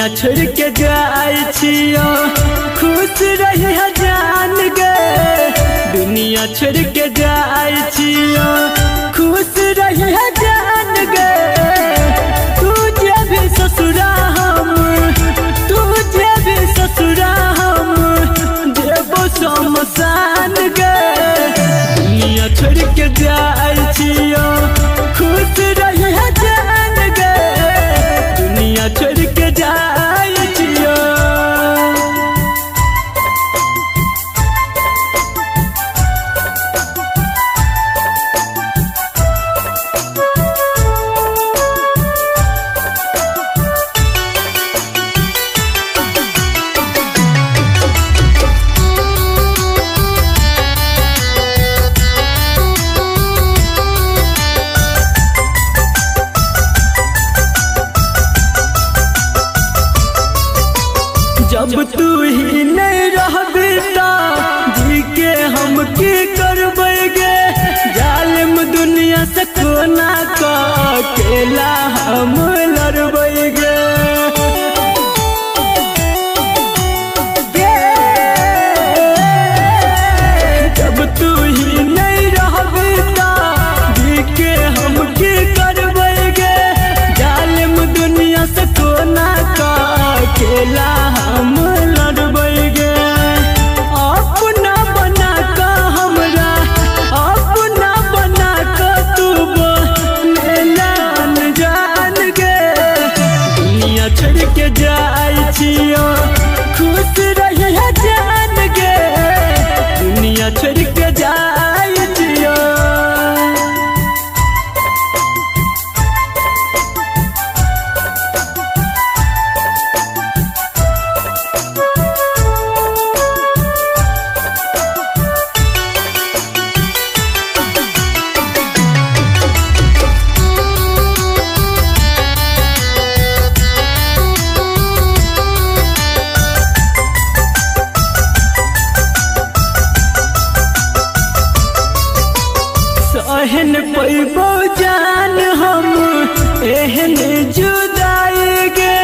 दुनिया छोड़ के जाए छियो खुश रही जान गे। दुनिया छोड़ के जाए छियो खुश रही जान गे। तुझे भी ससुरा हम तुझे भी ससुरा हम देवो शमशान गे। दुनिया छोड़ के जाए छियो खुश रही जान गे। दुनिया छोड़ के जाए छियो। जब तू ही नहीं रहबी ता जी के हम की करबेगे। जालिम दुनिया से कोना का अकेला हम लड़बेगे। जब तू ही नहीं रहबी ता जी के हम की करबेगे। जालिम दुनिया से कोना का अकेला हम लड़बेगे। अपना बना का हमरा अपना बना का तू बन जान गे। दुनिया छोड़ के जाए छियो खुश रही जान गे। दुनिया छोड़ के जाए छियो। एहन पैबो जान हम एहन जुदाई गे।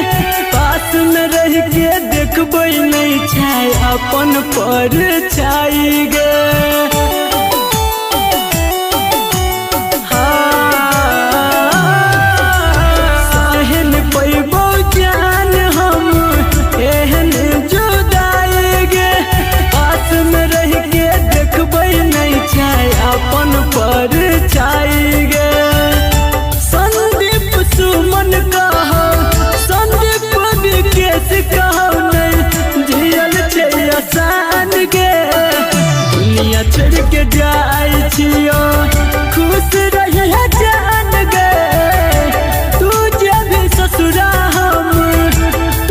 पास में रह के देखबै नहीं छाय अपन पर छाई गे। एहन पैबो जान हम एहन जुदाई गे। पास में रह के देखबै नहीं छाय अपन पर छाई गे। संदीप सुमन कहो संदीप विकेश कहो नहीं जियल छे आसान गे। दुनिया छोड़ के जाए छियो खुश रही जान गे। तुझे भी ससुरा हम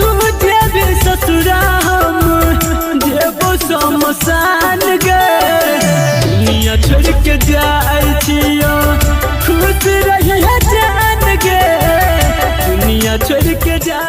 तुझे भी ससुरा हम देवो शमशान गे। दुनिया छोड़ के जाए छियो खुश रही जान गे। दुनिया छोड़ के जा।